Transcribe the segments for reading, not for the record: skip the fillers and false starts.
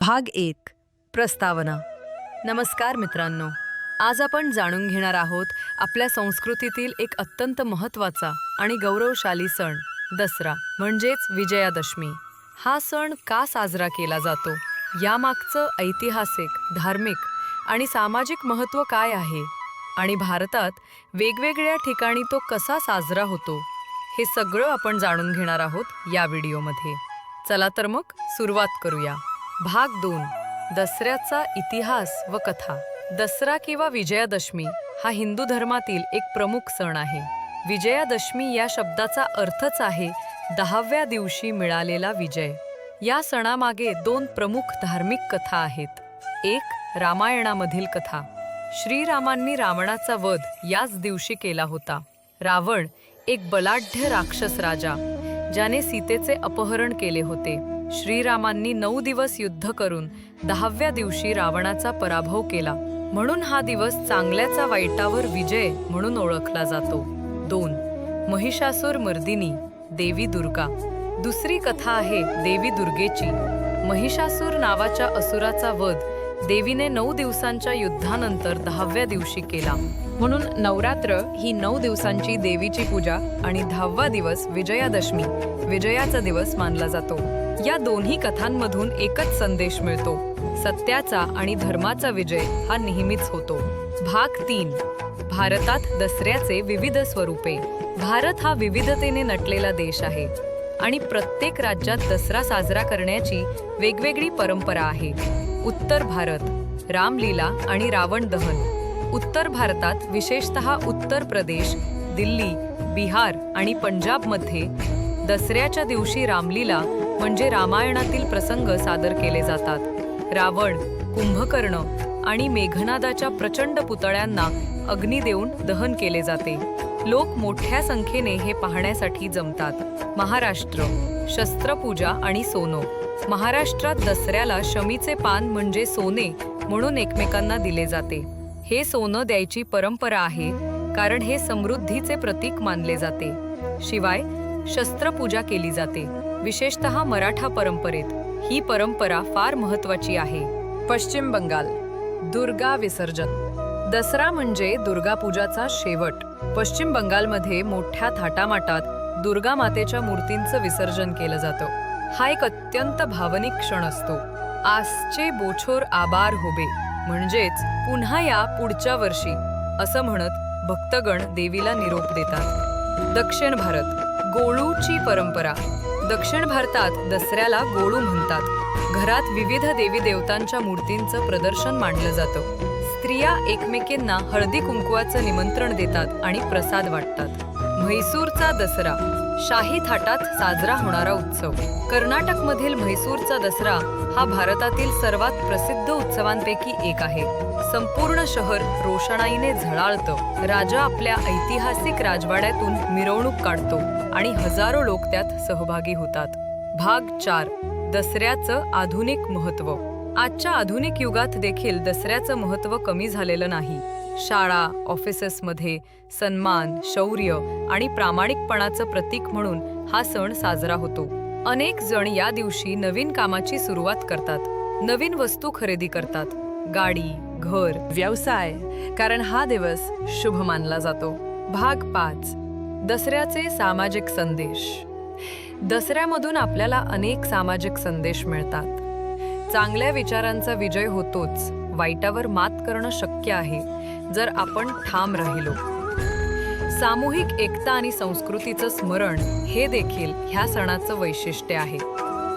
भाग 1 प्रस्तावना. नमस्कार मित्रांनो, आज आपण जाणून घेणार आहोत आपल्या संस्कृतीतील एक अत्यंत महत्त्वाचा आणि गौरवशाली सण दसरा म्हणजेच विजयादशमी. हा सण का साजरा केला जातो, यामागचं ऐतिहासिक, धार्मिक आणि सामाजिक महत्त्व काय आहे आणि भारतात वेगवेगळ्या ठिकाणी तो कसा साजरा होतो, हे सगळं आपण जाणून घेणार आहोत या व्हिडिओमध्ये. चला तर मग सुरुवात करूया. भाग 2 दसऱ्याचा इतिहास व कथा. दसरा किंवा विजयादशमी हा हिंदू धर्मातील एक प्रमुख सण आहे. विजयादशमी या शब्दाचा अर्थच आहे 10व्या दिवशी मिळालेला विजय. या सणामागे 2 प्रमुख धार्मिक कथा आहेत. एक रामायणामधील कथा. श्रीरामांनी रावणाचा वध याच दिवशी केला होता. रावण एक बलाढ्य राक्षस राजा, ज्याने सीतेचे अपहरण केले होते. श्रीरामांनी 9 दिवस युद्ध करून 10व्या दिवशी रावणाचा पराभव केला. म्हणून हा दिवस चांगल्याचा वाईटावर विजय म्हणून ओळखला जातो. 2 महिषासुर मर्दिनी देवी दुर्गा. दुसरी कथा आहे देवी दुर्गेची. महिषासुर नावाच्या असुराचा वध देवीने 9 दिवसांच्या युद्धानंतर 10व्या दिवशी केला. म्हणून नवरात्र ही 9 दिवसांची देवीची पूजा आणि 10वा दिवस विजयादशमी, विजयाचा दिवस मानला जातो. या दोन्ही कथांमधून एकच संदेश मिळतो: सत्याचा आणि धर्माचा विजय हा नेहमीच होतो. भाग 3 भारतात दसऱ्याचे विविध स्वरूपे. भारत हा विविधतेने नटलेला देश आहे आणि प्रत्येक राज्यात दसरा साजरा करण्याची वेगवेगळी परंपरा आहे. उत्तर भारत रामलीला आणि रावण दहन. उत्तर भारतात विशेषतः उत्तर प्रदेश, दिल्ली, बिहार आणि पंजाबमध्ये दसऱ्याच्या दिवशी रामलीला म्हणजे रामायणातील प्रसंग सादर केले जातात. रावण, कुंभकर्ण आणि मेघनादाच्या प्रचंड पुतळ्यांना अग्नी देऊन दहन केले जाते. लोक मोठ्या संख्येने हे पाहण्यासाठी जमतात. महाराष्ट्र शस्त्रपूजा आणि सोनं. महाराष्ट्रात दसऱ्याला शमीचे पान म्हणजे सोने म्हणून एकमेकांना दिले जाते. हे सोनं द्यायची परंपरा आहे कारण हे समृद्धीचे प्रतीक मानले जाते. शिवाय शस्त्रपूजा केली जाते. विशेषतः मराठा परंपरेत ही परंपरा फार महत्त्वाची आहे. पश्चिम बंगाल दुर्गा विसर्जन. दसरा म्हणजे दुर्गापूजाचा शेवट. पश्चिम बंगालमध्ये मोठ्या थाटामाटात दुर्गा मातेच्या मूर्तींचं विसर्जन केलं जातं. हा एक अत्यंत भावनिक क्षण असतो. आजचे बोछोर आबार होबे म्हणजेच पुन्हा या पुढच्या वर्षी असं म्हणत भक्तगण देवीला निरोप देतात. दक्षिण भारत गोळूची परंपरा. दक्षिण भारतात दसऱ्याला गोळू म्हणतात. घरात विविध देवी देवतांच्या मूर्तींचं प्रदर्शन मांडलं जातं. स्त्रिया एकमेकींना हळदी कुंकवाचं निमंत्रण देतात आणि प्रसाद वाटतात. म्हैसूरचा दसरा शाही थाटात साजरा होणारा उत्सव. कर्नाटकमधील म्हैसूरचा दसरा हा भारतातील सर्वात प्रसिद्ध उत्सवांपैकी एक आहे. संपूर्ण शहर रोषणाईने झळाळतं. राजा आपल्या ऐतिहासिक राजवाड्यातून मिरवणूक काढतो आणि हजारो लोक त्यात सहभागी होतात. भाग 4 दसऱ्याचं आधुनिक महत्त्व. आजच्या आधुनिक युगात देखील दसऱ्याचं महत्त्व कमी झालेलं नाही. शाळा, ऑफिसेसमध्ये सन्मान, शौर्य आणि प्रामाणिकपणाचं प्रतीक म्हणून हा सण साजरा होतो. अनेक जण या दिवशी नवीन कामाची सुरुवात करतात. नवीन वस्तू खरेदी करतात. गाडी, घर, व्यवसाय, कारण हा दिवस शुभ मानला जातो. भाग 5 दसऱ्याचे सामाजिक संदेश. दसऱ्यामधून आपल्याला अनेक सामाजिक संदेश मिळतात. चांगल्या विचारांचा विजय होतोच. वाईटावर मात करणं शक्य आहे जर आपण ठाम राहिलो. सामूहिक एकता आणि संस्कृतीचं स्मरण हे देखील ह्या सणाचं वैशिष्ट्य आहे.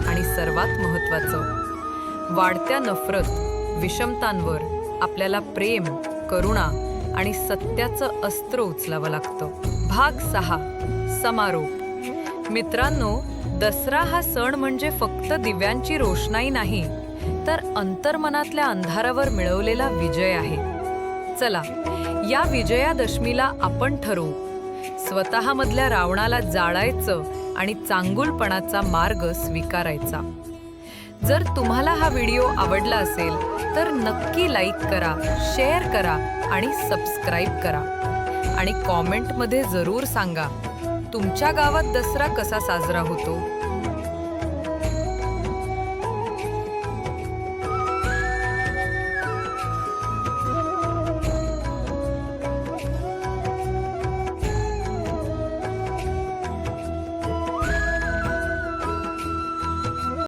आणि सर्वात महत्त्वाचं, वाढत्या नफरत, विषमतांवर आपल्याला प्रेम, करुणा आणि सत्याचं अस्त्र उचलावं लागतं. भाग 6 समारोप. मित्रांनो, दसरा हा सण म्हणजे फक्त दिव्यांची रोषणाई नाही, तर अंतर्मनातल्या अंधारावर मिळवलेला विजय आहे. चला, या विजयादशमीला आपण ठरवू स्वतःमधल्या रावणाला जाळायचं आणि चांगुलपणाचा मार्ग स्वीकारायचा. जर तुम्हाला हा व्हिडिओ आवडला असेल तर नक्की लाईक करा, शेअर करा आणि सबस्क्राईब करा. आणि कॉमेंटमध्ये जरूर सांगा तुमच्या गावात दसरा कसा साजरा होतो.